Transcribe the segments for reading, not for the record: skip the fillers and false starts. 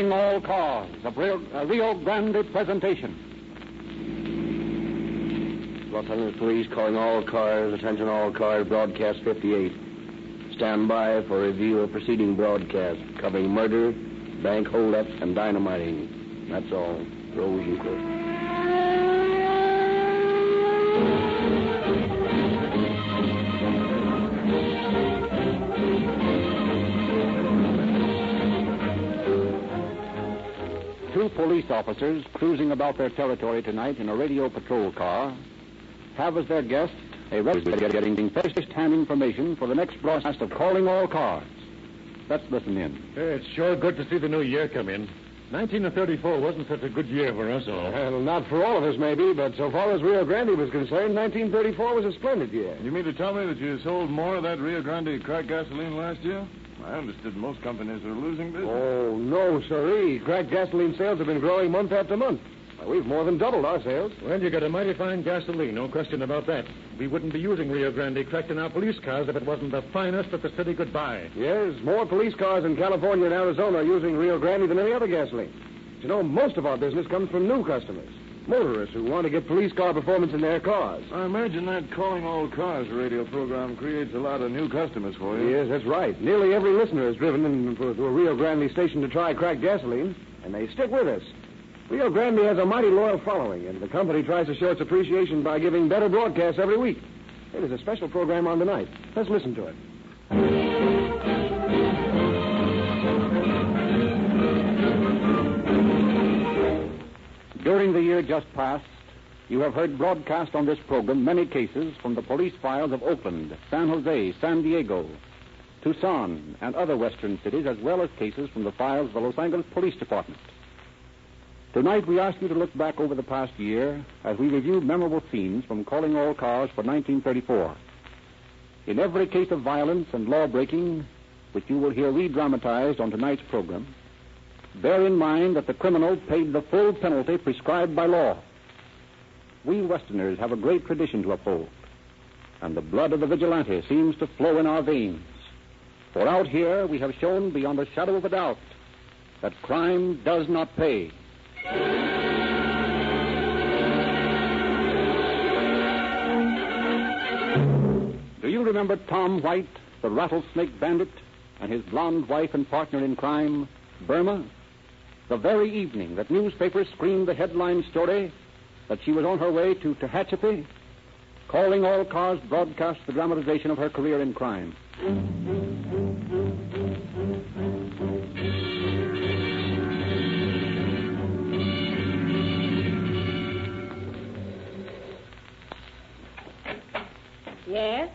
Calling All Cars, a Rio Grande presentation. Los Angeles Police calling all cars, attention all cars, broadcast 58. Stand by for review of preceding broadcast covering murder, bank holdup, and dynamiting. That's all. Rose Euclid. Two police officers cruising about their territory tonight in a radio patrol car have as their guest a resident getting first-hand information for the next broadcast of Calling All Cars. Let's listen in. It's sure good to see the new year come in. 1934 wasn't such a good year for us all. Well, not for all of us, maybe, but so far as Rio Grande was concerned, 1934 was a splendid year. You mean to tell me that you sold more of that Rio Grande cracked gasoline last year? I understood most companies are losing business. Oh, no, sirree. Cracked gasoline sales have been growing month after month. Well, we've more than doubled our sales. Well, you got a mighty fine gasoline, no question about that. We wouldn't be using Rio Grande cracked in our police cars if it wasn't the finest that the city could buy. Yes, more police cars in California and Arizona are using Rio Grande than any other gasoline. But you know, most of our business comes from new customers. Motorists who want to get police car performance in their cars. I imagine that Calling All Cars radio program creates a lot of new customers for you. Yes, that's right. Nearly every listener is driven to a Rio Grande station to try cracked gasoline, and they stick with us. Rio Grande has a mighty loyal following, and the company tries to show its appreciation by giving better broadcasts every week. Hey, there's a special program on tonight. Let's listen to it. During the year just past, you have heard broadcast on this program many cases from the police files of Oakland, San Jose, San Diego, Tucson, and other western cities, as well as cases from the files of the Los Angeles Police Department. Tonight, we ask you to look back over the past year as we review memorable scenes from Calling All Cars for 1934. In every case of violence and law-breaking, which you will hear re-dramatized on tonight's program, bear in mind that the criminal paid the full penalty prescribed by law. We Westerners have a great tradition to uphold, and the blood of the vigilante seems to flow in our veins. For out here, we have shown beyond a shadow of a doubt that crime does not pay. Do you remember Tom White, the rattlesnake bandit, and his blonde wife and partner in crime, Burma? The very evening that newspapers screamed the headline story that she was on her way to Tehachapi, Calling All Cars broadcast the dramatization of her career in crime. Yes?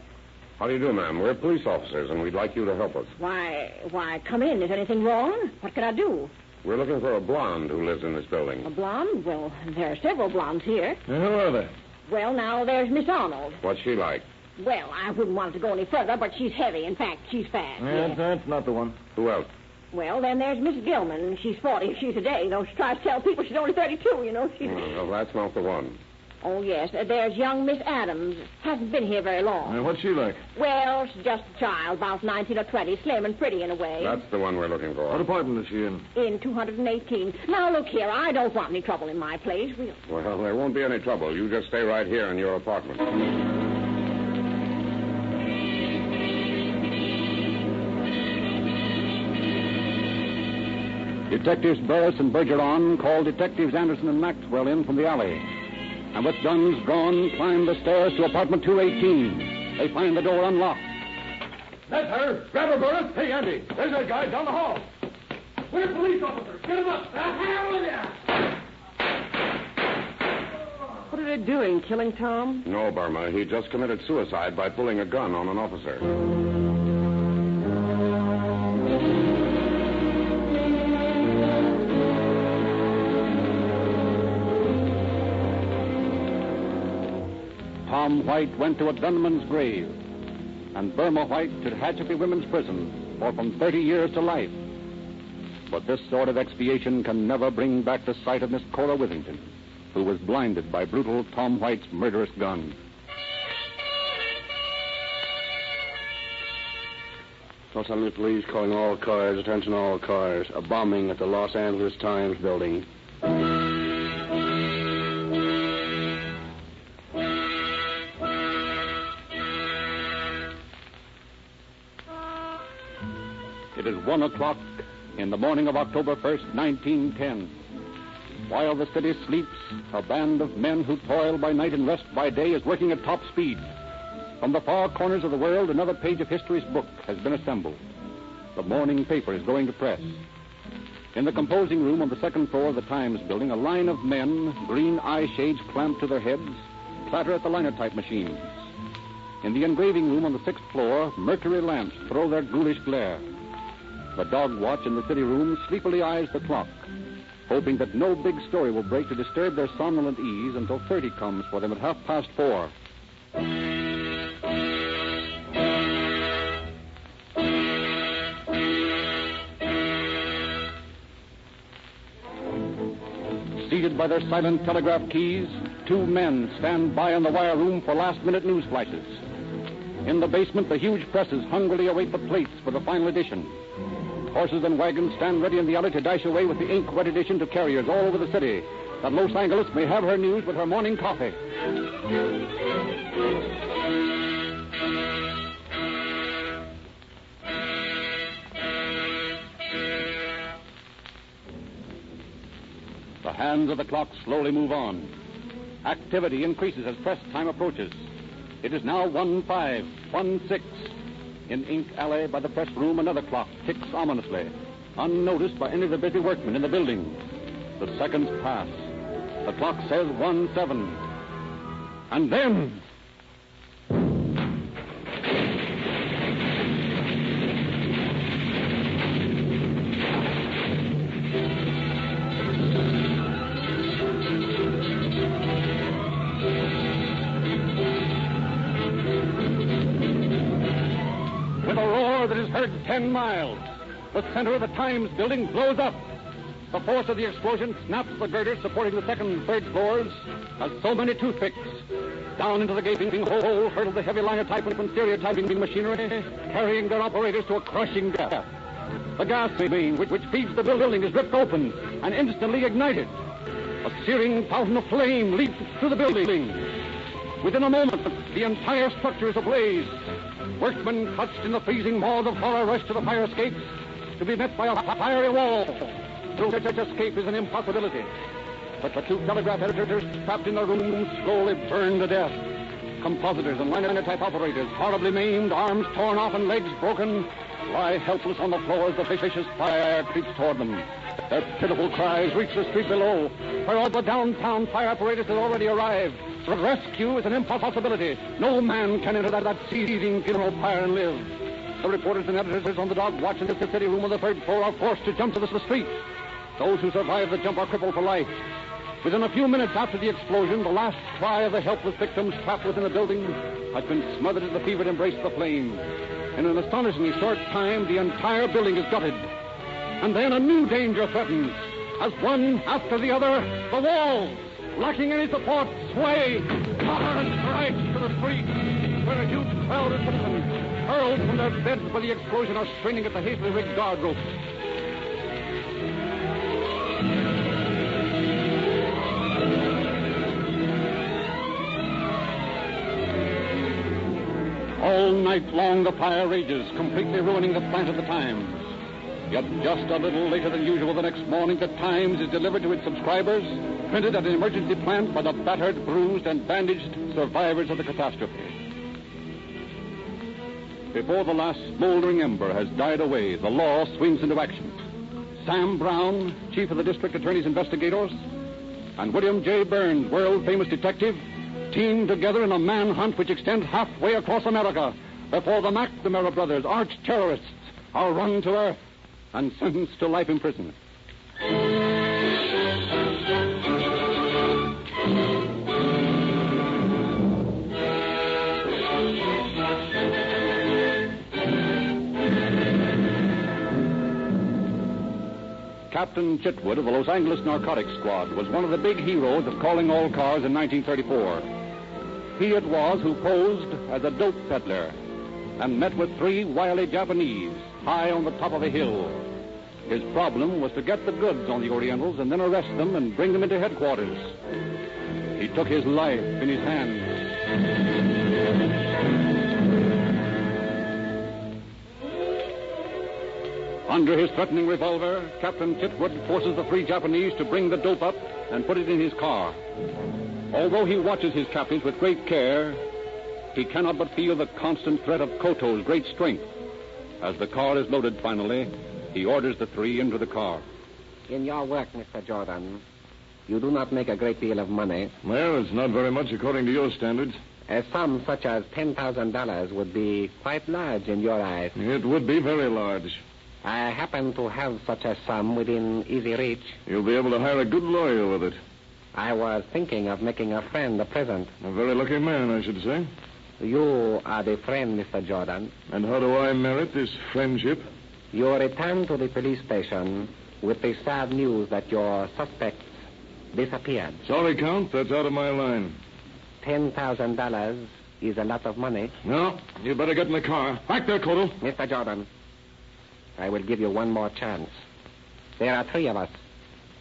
How do you do, ma'am? We're police officers, and we'd like you to help us. Why, come in. Is anything wrong? What can I do? We're looking for a blonde who lives in this building. A blonde? Well, there are several blondes here. Who are they? Well, now, there's Miss Arnold. What's she like? Well, I wouldn't want it to go any further, but she's heavy. In fact, she's fat. Yes, that's not the one. Who else? Well, then there's Miss Gilman. She's 40 if she's a day, though she tries to tell people she's only 32, you know. Well, that's not the one. Oh, yes. There's young Miss Adams. Hasn't been here very long. What's she like? Well, she's just a child, about 19 or 20, slim and pretty in a way. That's the one we're looking for. What department is she in? In 218. Now, look here, I don't want any trouble in my place. Well, there won't be any trouble. You just stay right here in your apartment. Detectives Burris and Bergeron called Detectives Anderson and Maxwell in from the alley, and with guns drawn, climbed the stairs to apartment 218. They find the door unlocked. That's her. Grab her, Burris. Hey, Andy, there's that guy down the hall. We're police officers. Get him up. The hell with you! What are they doing, killing Tom? No, Burma. He just committed suicide by pulling a gun on an officer. Tom White went to a gunman's grave, and Burma White to Tehachapi Women's Prison for from 30 years to life. But this sort of expiation can never bring back the sight of Miss Cora Withington, who was blinded by brutal Tom White's murderous gun. Los Angeles Police calling all cars, attention all cars. A bombing at the Los Angeles Times building. It is 1 o'clock in the morning of October 1st, 1910. While the city sleeps, a band of men who toil by night and rest by day is working at top speed. From the far corners of the world, another page of history's book has been assembled. The morning paper is going to press. In the composing room on the second floor of the Times building, a line of men, green eye shades clamped to their heads, clatter at the linotype machines. In the engraving room on the sixth floor, mercury lamps throw their ghoulish glare. The dog watch in the city room sleepily eyes the clock, hoping that no big story will break to disturb their somnolent ease until 30 comes for them at 4:30. Seated by their silent telegraph keys, two men stand by in the wire room for last-minute news flashes. In the basement, the huge presses hungrily await the plates for the final edition. Horses and wagons stand ready in the alley to dash away with the ink-wet edition to carriers all over the city, that Los Angeles may have her news with her morning coffee. The hands of the clock slowly move on. Activity increases as press time approaches. It is now 1:05. In Ink Alley by the press room, another clock ticks ominously, unnoticed by any of the busy workmen in the building. The seconds pass. The clock says 1:07. And then... with a roar that is heard 10 miles, the center of the Times building blows up. The force of the explosion snaps the girders supporting the second and third floors as so many toothpicks. Down into the gaping hole hurtle the heavy linotype and stereotyping machinery, carrying their operators to a crushing death. The gas main which feeds the building is ripped open and instantly ignited. A searing fountain of flame leaps through the building. Within a moment, the entire structure is ablaze. Workmen clutched in the freezing maws of horror rush to the fire escapes to be met by a fiery wall. Through such escape is an impossibility. But the two telegraph editors trapped in their rooms slowly burn to death. Compositors and linotype operators, horribly maimed, arms torn off and legs broken, lie helpless on the floor as the vicious fire creeps toward them. Their pitiful cries reach the street below, where all the downtown fire apparatus has already arrived. The rescue is an impossibility. No man can enter that seething funeral pyre and live. The reporters and editors on the dog watch in the city room on the third floor are forced to jump to the street. Those who survive the jump are crippled for life. Within a few minutes after the explosion, the last cry of the helpless victims trapped within the building has been smothered in the fevered embrace of the flame. In an astonishingly short time, the entire building is gutted. And then a new danger threatens. As one after the other, the walls, lacking any support, sway, totter and strike to the street, where a huge crowd of citizens, hurled from their beds by the explosion, are straining at the hastily rigged guard ropes. All night long the fire rages, completely ruining the plant of the Times. Yet just a little later than usual the next morning, the Times is delivered to its subscribers, printed at an emergency plant by the battered, bruised, and bandaged survivors of the catastrophe. Before the last smoldering ember has died away, the law swings into action. Sam Brown, chief of the district attorney's investigators, and William J. Burns, world-famous detective, team together in a manhunt which extends halfway across America before the McNamara brothers, arch-terrorists, are run to earth and sentenced to life imprisonment. Captain Chitwood of the Los Angeles Narcotics Squad was one of the big heroes of Calling All Cars in 1934. He it was who posed as a dope peddler. and met with 3 wily Japanese high on the top of a hill. His problem was to get the goods on the Orientals and then arrest them and bring them into headquarters. He took his life in his hands. Under his threatening revolver, Captain Chitwood forces the 3 Japanese to bring the dope up and put it in his car. Although he watches his captives with great care, he cannot but feel the constant threat of Koto's great strength. As the car is loaded finally, he orders the 3 into the car. In your work, Mr. Jordan, you do not make a great deal of money. Well, it's not very much according to your standards. A sum such as $10,000 would be quite large in your eyes. It would be very large. I happen to have such a sum within easy reach. You'll be able to hire a good lawyer with it. I was thinking of making a friend a present. A very lucky man, I should say. You are the friend, Mr. Jordan. And how do I merit this friendship? You return to the police station with the sad news that your suspects disappeared. Sorry, Count, that's out of my line. $10,000 is a lot of money. No, you better get in the car. Back there, Koto. Mr. Jordan, I will give you one more chance. There are 3 of us.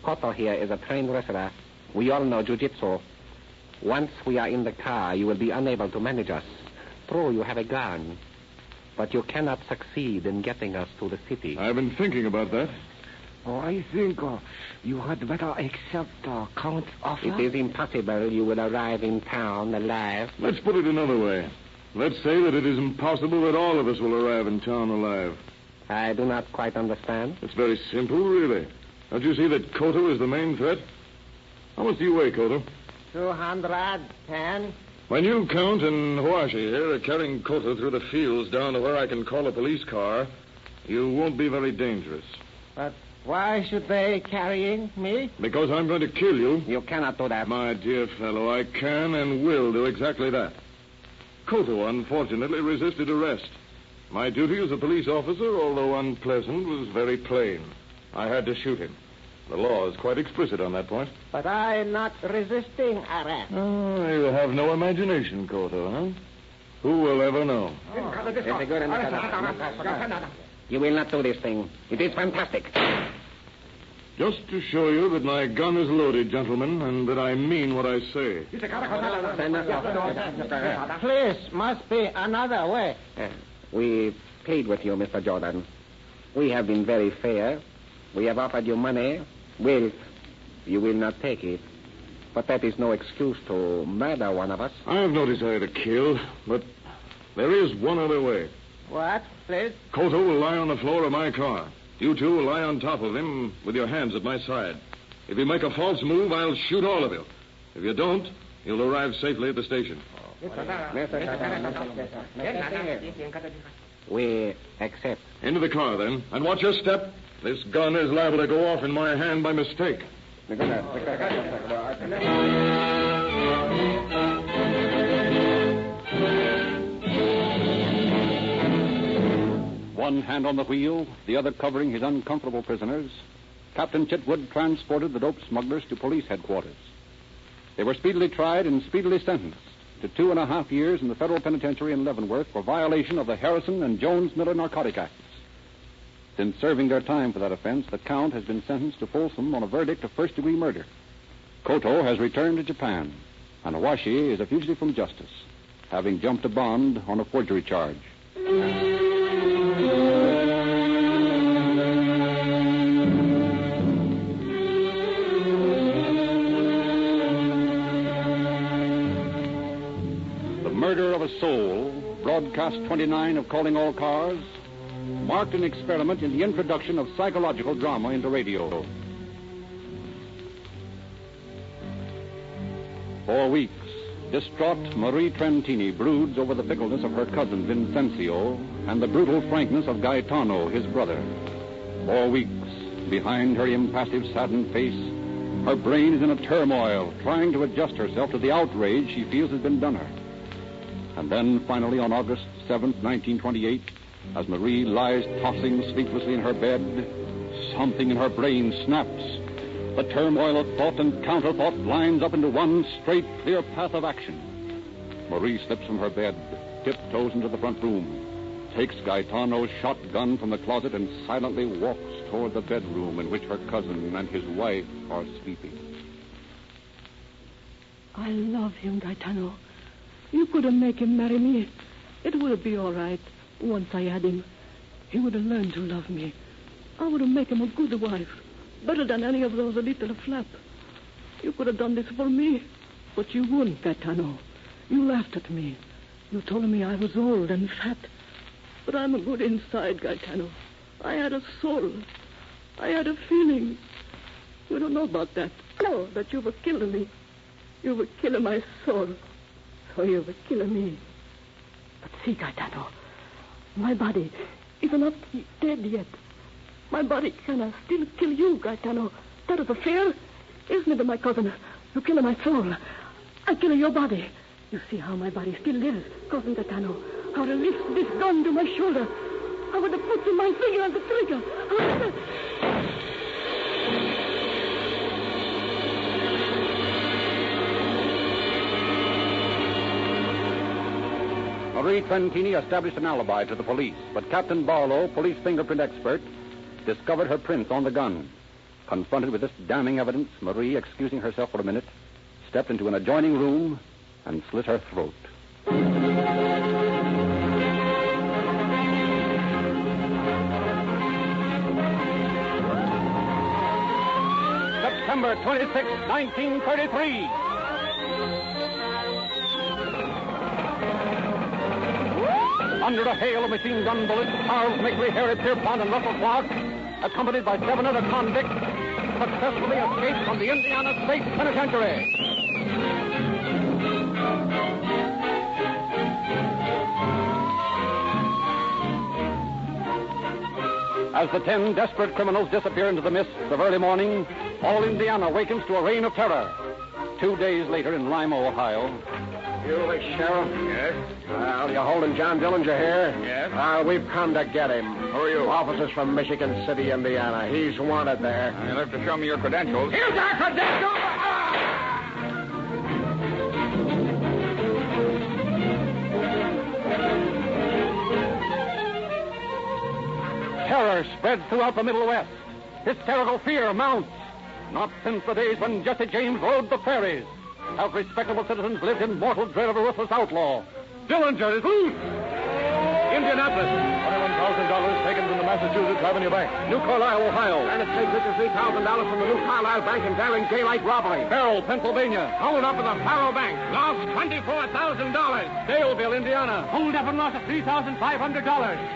Koto here is a trained wrestler. We all know jiu-jitsu. Once we are in the car, you will be unable to manage us. True, you have a gun, but you cannot succeed in getting us to the city. I've been thinking about that. Oh, I think you had better accept Count's offer. It is impossible you will arrive in town alive. Let's put it another way. Let's say that it is impossible that all of us will arrive in town alive. I do not quite understand. It's very simple, really. Don't you see that Koto is the main threat? How much do you weigh, Koto? 210. When you, Count, and Huashi here are carrying Koto through the fields down to where I can call a police car, you won't be very dangerous. But why should they carrying me? Because I'm going to kill you. You cannot do that. My dear fellow, I can and will do exactly that. Koto, unfortunately, resisted arrest. My duty as a police officer, although unpleasant, was very plain. I had to shoot him. The law is quite explicit on that point. But I'm not resisting arrest. Oh, you have no imagination, Koto, huh? Who will ever know? Very good. You will not do this thing. It is fantastic. Just to show you that my gun is loaded, gentlemen, and that I mean what I say. Please, must be another way. We plead with you, Mr. Jordan. We have been very fair. We have offered you money. Well, you will not take it. But that is no excuse to murder one of us. I have no desire to kill, but there is one other way. What, please? Koto will lie on the floor of my car. You two will lie on top of him with your hands at my side. If you make a false move, I'll shoot all of you. If you don't, you'll arrive safely at the station. We accept. Into the car, then. And watch your step. This gun is liable to go off in my hand by mistake. One hand on the wheel, the other covering his uncomfortable prisoners, Captain Chitwood transported the dope smugglers to police headquarters. They were speedily tried and speedily sentenced to 2.5 years in the federal penitentiary in Leavenworth for violation of the Harrison and Jones-Miller Narcotic Acts. Since serving their time for that offense, the Count has been sentenced to Folsom on a verdict of first-degree murder. Koto has returned to Japan, and Awashi is a fugitive from justice, having jumped a bond on a forgery charge. The murder of a soul, broadcast 29 of Calling All Cars, marked an experiment in the introduction of psychological drama into radio. For weeks, distraught Marie Trentini broods over the fickleness of her cousin Vincencio and the brutal frankness of Gaetano, his brother. For weeks, behind her impassive, saddened face, her brain is in a turmoil, trying to adjust herself to the outrage she feels has been done her. And then, finally, on August 7th, 1928, as Marie lies tossing sleeplessly in her bed, something in her brain snaps. The turmoil of thought and counter-thought lines up into one straight, clear path of action. Marie slips from her bed, tiptoes into the front room, takes Gaetano's shotgun from the closet and silently walks toward the bedroom in which her cousin and his wife are sleeping. I love him, Gaetano. You could have made him marry me. It would have been all right. Once I had him, he would have learned to love me. I would have made him a good wife, better than any of those little flap. You could have done this for me, but you wouldn't, Gaetano. You laughed at me. You told me I was old and fat. But I'm a good inside, Gaetano. I had a soul. I had a feeling. You don't know about that. No, that you were killing me. You were killing my soul. So you were killing me. But see, Gaetano, my body is not dead yet. My body can still kill you, Gaetano. That is fair, isn't it, my cousin? You kill my soul. I kill your body. You see how my body still lives, cousin Gaetano. How to lift this gun to my shoulder. How would have put my finger on the trigger. Marie Trentini established an alibi to the police, but Captain Barlow, police fingerprint expert, discovered her prints on the gun. Confronted with this damning evidence, Marie, excusing herself for a minute, stepped into an adjoining room and slit her throat. September 26, 1933. Under a hail of machine gun bullets, Charles Mickley, Harry Pierpont, and Russell Clark, accompanied by 7 other convicts, successfully escaped from the Indiana State Penitentiary. As the 10 desperate criminals disappear into the mists of early morning, all Indiana awakens to a reign of terror. 2 days later in Lima, Ohio. You, the sheriff? Yes? Well, you holding John Dillinger here? Yes. We've come to get him. Who are you? Officers from Michigan City, Indiana. He's wanted there. You'll have to show me your credentials. Here's our credentials! Terror spreads throughout the Middle West. Hysterical fear mounts. Not since the days when Jesse James rode the prairies have respectable citizens lived in mortal dread of a ruthless outlaw. Dillinger is loose! Indianapolis. $21,000 taken from the Massachusetts Avenue Bank. New Carlisle, Ohio. And it's taken $53,000 from the New Carlisle Bank in daring daylight robbery. Farrell, Pennsylvania. Hold up in the Faro Bank. Lost $24,000. Daleville, Indiana. Hold up and lost $3,500.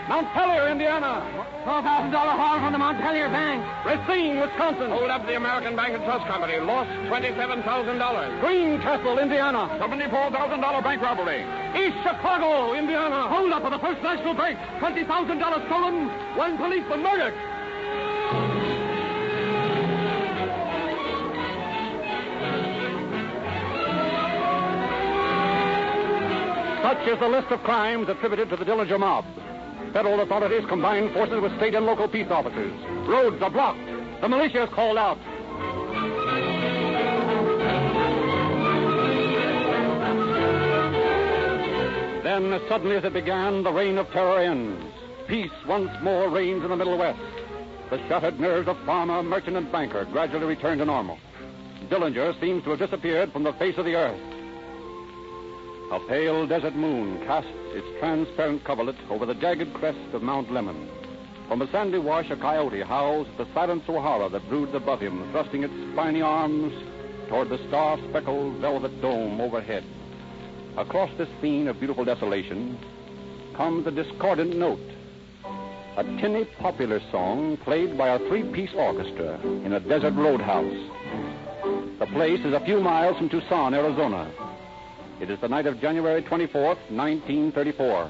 Montpelier, Indiana. $12,000 haul from the Montpelier Bank. Racine, Wisconsin. Hold up the American Bank and Trust Company. Lost $27,000. Greencastle, Indiana. $74,000 bank robbery. East Chicago, Indiana. Hold up for the First National Bank. $20,000 stolen. 1 policeman murdered. Such is the list of crimes attributed to the Dillinger mob. Federal authorities combine forces with state and local peace officers. Roads are blocked. The militia is called out. Then, as suddenly as it began, the reign of terror ends. Peace once more reigns in the Middle West. The shattered nerves of farmer, merchant, and banker gradually return to normal. Dillinger seems to have disappeared from the face of the earth. A pale desert moon casts its transparent coverlet over the jagged crest of Mount Lemmon. From a sandy wash, a coyote howls at the silent Sahara that broods above him, thrusting its spiny arms toward the star-speckled velvet dome overhead. Across this scene of beautiful desolation comes a discordant note, a tinny popular song played by a 3-piece orchestra in a desert roadhouse. The place is a few miles from Tucson, Arizona. It is the night of January 24th, 1934.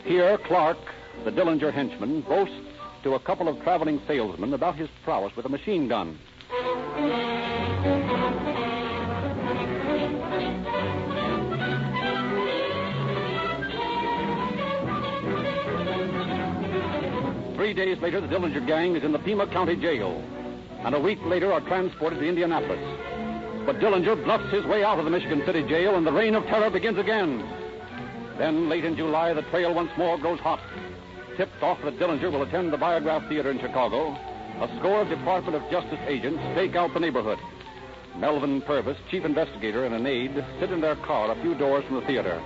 Here, Clark, the Dillinger henchman, boasts to a couple of traveling salesmen about his prowess with a machine gun. Three days later, the Dillinger gang is in the Pima County Jail, and a week later are transported to Indianapolis. But Dillinger bluffs his way out of the Michigan City Jail, and the reign of terror begins again. Then, late in July, the trail once more grows hot. Tipped off that Dillinger will attend the Biograph Theater in Chicago, a score of Department of Justice agents stake out the neighborhood. Melvin Purvis, chief investigator, and an aide sit in their car a few doors from the theater.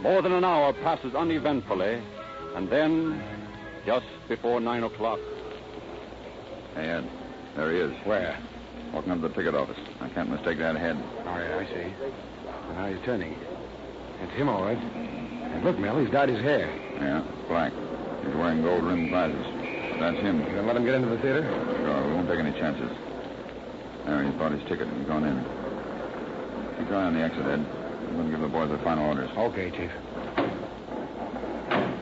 More than an hour passes uneventfully, and then, just before 9 o'clock... Hey, Ed, there he is. Where? Walking up to the ticket office. I can't mistake that head. Oh, yeah, I see. And now he's turning. It's him, all right. And look, Mel, he's dyed his hair. Yeah, it's black. He's wearing gold-rimmed glasses. That's him. You gonna let him get into the theater? Sure, we won't take any chances. There, he's bought his ticket and gone in. Keep your eye on the exit, Ed. I'm going to give the boys the final orders. Okay, Chief.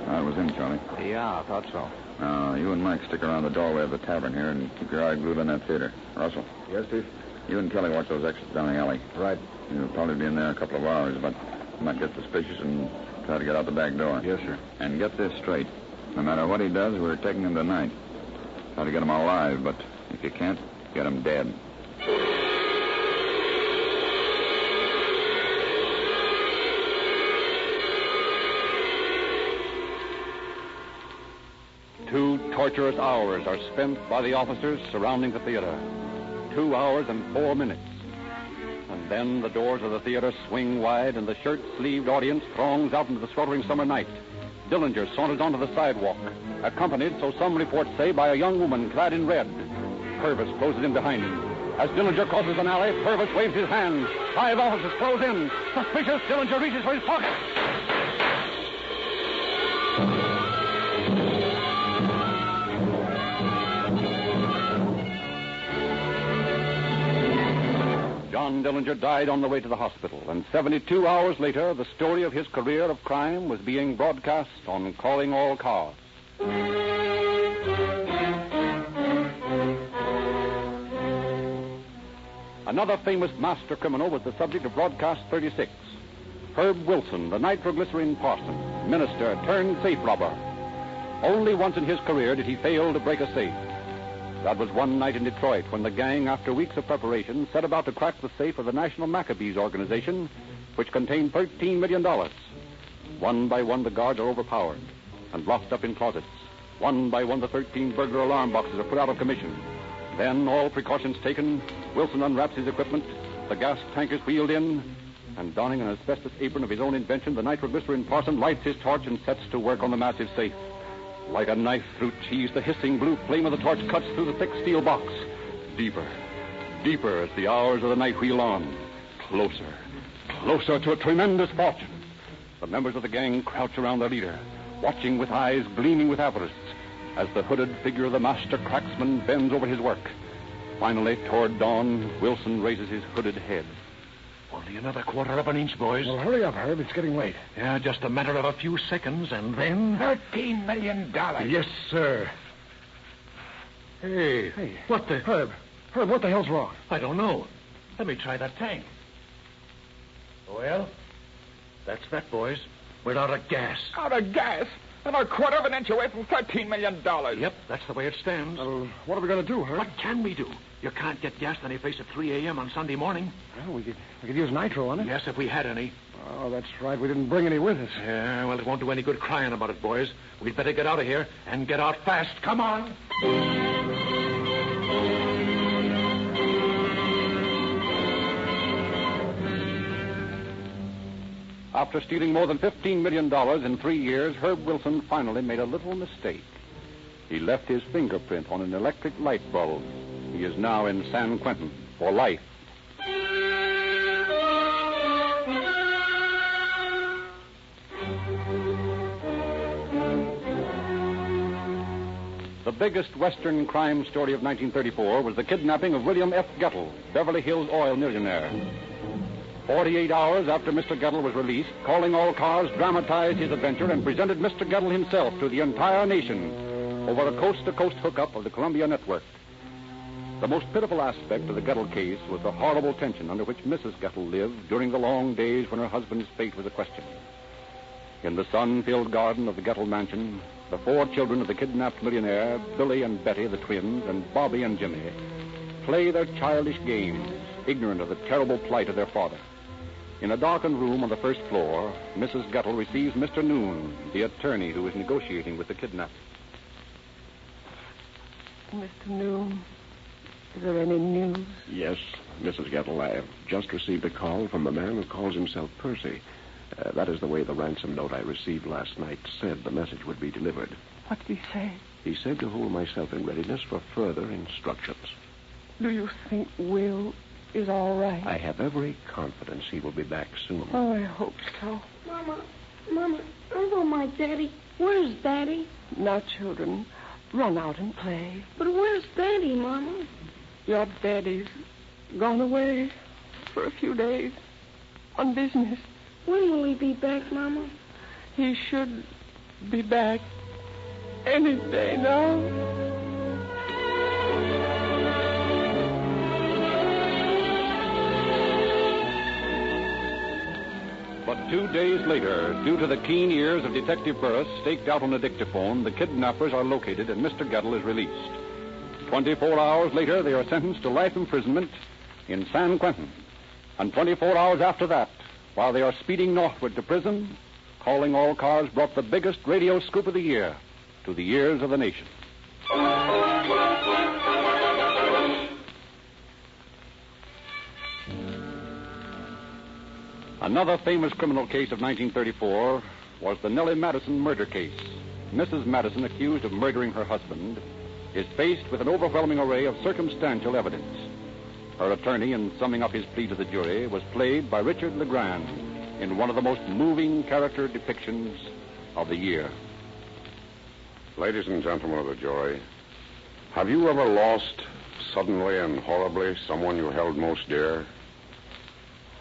That was him, Charlie. Yeah, I thought so. Now, you and Mike stick around the doorway of the tavern here and keep your eye glued on that theater. Russell, Yes, Chief? you and Kelly watch those exits down the alley. Right. You'll probably be in there a couple of hours, but you might get suspicious and try to get out the back door. Yes, sir. And get this straight. No matter what he does, we're taking him tonight. Try to get him alive, but if you can't, get him dead. Two torturous hours are spent by the officers surrounding the theater. 2 hours and 4 minutes. And then the doors of the theater swing wide and the shirt-sleeved audience throngs out into the sweltering summer night. Dillinger saunters onto the sidewalk, accompanied, so some reports say, by a young woman clad in red. Purvis closes in behind him. As Dillinger crosses an alley, Purvis waves his hand. 5 officers close in. Suspicious, Dillinger reaches for his pocket. John Dillinger died on the way to the hospital, and 72 hours later, the story of his career of crime was being broadcast on Calling All Cars. Another famous master criminal was the subject of broadcast 36. Herb Wilson, the nitroglycerine parson, minister turned safe robber. Only once in his career did he fail to break a safe. That was one night in Detroit when the gang, after weeks of preparation, set about to crack the safe of the National Maccabees organization, which contained $13 million. One by one, the guards are overpowered and locked up in closets. One by one, the 13 burglar alarm boxes are put out of commission. Then, all precautions taken, Wilson unwraps his equipment, the gas tank is wheeled in, and donning an asbestos apron of his own invention, the nitroglycerine parson lights his torch and sets to work on the massive safe. Like a knife through cheese, the hissing blue flame of the torch cuts through the thick steel box. Deeper, deeper as the hours of the night wheel on. Closer, closer to a tremendous fortune. The members of the gang crouch around their leader, watching with eyes gleaming with avarice as the hooded figure of the master cracksman bends over his work. Finally, toward dawn, Wilson raises his hooded head. Only another quarter of an inch, boys. Well, hurry up, Herb. It's getting late. Yeah, just a matter of a few seconds, and then... $13 million. Yes, sir. Hey, what the... Herb, what the hell's wrong? I don't know. Let me try that tank. Well, that's that, boys. We're out of gas. Out of gas? And a quarter of an inch away from $13 million. Yep, that's the way it stands. What are we going to do, Herb? What can we do? You can't get gas any place at 3 a.m. on Sunday morning. Well, we could use nitro on it. Yes, if we had any. Oh, that's right. We didn't bring any with us. Yeah, well, it won't do any good crying about it, boys. We'd better get out of here and get out fast. Come on. After stealing more than $15 million in 3 years, Herb Wilson finally made a little mistake. He left his fingerprint on an electric light bulb. He is now in San Quentin for life. The biggest Western crime story of 1934 was the kidnapping of William F. Gettle, Beverly Hills oil millionaire. 48 hours after Mr. Gettle was released, Calling All Cars dramatized his adventure and presented Mr. Gettle himself to the entire nation over a coast-to-coast hookup of the Columbia Network. The most pitiful aspect of the Gettle case was the horrible tension under which Mrs. Gettle lived during the long days when her husband's fate was a question. In the sun-filled garden of the Gettle mansion, the 4 children of the kidnapped millionaire, Billy and Betty, the twins, and Bobby and Jimmy, play their childish games, ignorant of the terrible plight of their father. In a darkened room on the first floor, Mrs. Gettle receives Mr. Noon, the attorney who is negotiating with the kidnapper. Mr. Noon, is there any news? Yes, Mrs. Gettle. I have just received a call from a man who calls himself Percy. That is the way the ransom note I received last night said the message would be delivered. What did he say? He said to hold myself in readiness for further instructions. Do you think Will is all right? I have every confidence he will be back soon. Oh, I hope so. Mama, I want my daddy. Where's Daddy? Now, children, run out and play. But where's Daddy, Mama? Your daddy's gone away for a few days on business. When will he be back, Mama? He should be back any day now. But 2 days later, due to the keen ears of Detective Burris staked out on a dictaphone, the kidnappers are located and Mr. Gettle is released. 24 hours later, they are sentenced to life imprisonment in San Quentin. And 24 hours after that, while they are speeding northward to prison, Calling All Cars brought the biggest radio scoop of the year to the ears of the nation. Another famous criminal case of 1934 was the Nellie Madison murder case. Mrs. Madison, accused of murdering her husband, is faced with an overwhelming array of circumstantial evidence. Her attorney, in summing up his plea to the jury, was played by Richard LeGrand in one of the most moving character depictions of the year. Ladies and gentlemen of the jury, have you ever lost suddenly and horribly someone you held most dear?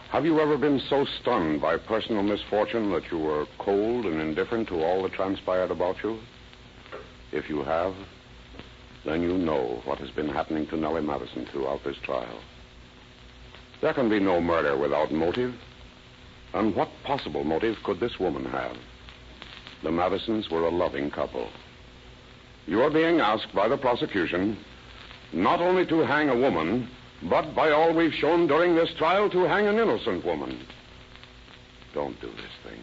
Have you ever been so stunned by personal misfortune that you were cold and indifferent to all that transpired about you? If you have, then you know what has been happening to Nellie Madison throughout this trial. There can be no murder without motive. And what possible motive could this woman have? The Madisons were a loving couple. You are being asked by the prosecution not only to hang a woman, but by all we've shown during this trial, to hang an innocent woman. Don't do this thing.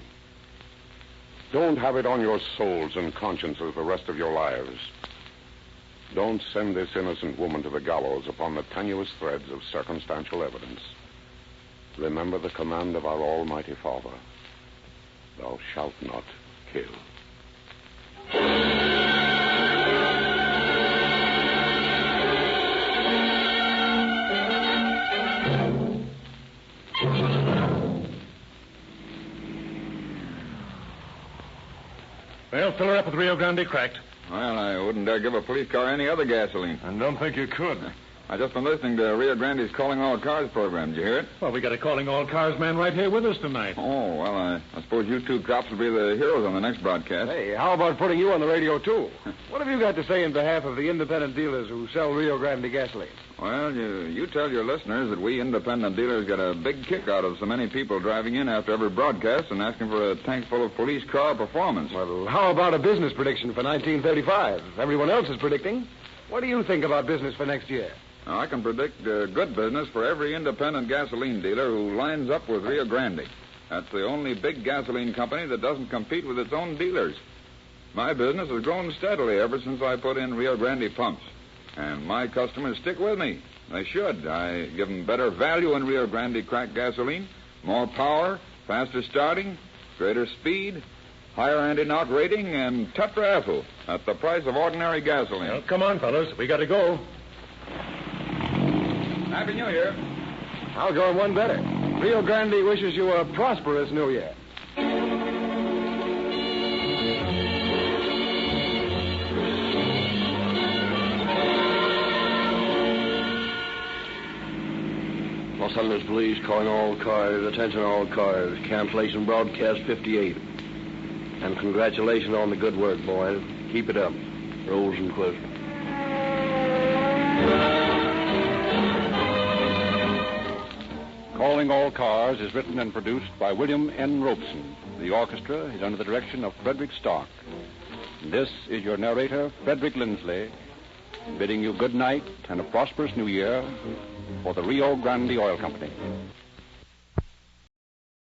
Don't have it on your souls and consciences the rest of your lives. Don't send this innocent woman to the gallows upon the tenuous threads of circumstantial evidence. Remember the command of our Almighty Father. Thou shalt not kill. Well, fill her up with Rio Grande cracked. Well, I wouldn't dare give a police car any other gasoline. I don't think you could. I just been listening to Rio Grande's Calling All Cars program. Did you hear it? Well, we got a Calling All Cars man right here with us tonight. Oh, well, I suppose you two cops will be the heroes on the next broadcast. Hey, how about putting you on the radio, too? What have you got to say in behalf of the independent dealers who sell Rio Grande gasoline? Well, you tell your listeners that we independent dealers get a big kick out of so many people driving in after every broadcast and asking for a tank full of police car performance. Well, how about a business prediction for 1935? Everyone else is predicting. What do you think about business for next year? Now, I can predict good business for every independent gasoline dealer who lines up with Rio Grande. That's the only big gasoline company that doesn't compete with its own dealers. My business has grown steadily ever since I put in Rio Grande pumps. And my customers stick with me. They should. I give them better value in Rio Grande cracked gasoline, more power, faster starting, greater speed, higher anti-knock rating, and tetraethyl at the price of ordinary gasoline. Well, come on, fellas. We got to go. Happy New Year. I'll go one better. Rio Grande wishes you a prosperous New Year. Los Angeles Police calling all cars. Attention all cars. Cancellation broadcast 58. And congratulations on the good work, boys. Keep it up. Rosenquist. Calling All Cars is written and produced by William N. Robeson. The orchestra is under the direction of Frederick Stark. This is your narrator, Frederick Lindsley, bidding you good night and a prosperous new year for the Rio Grande Oil Company.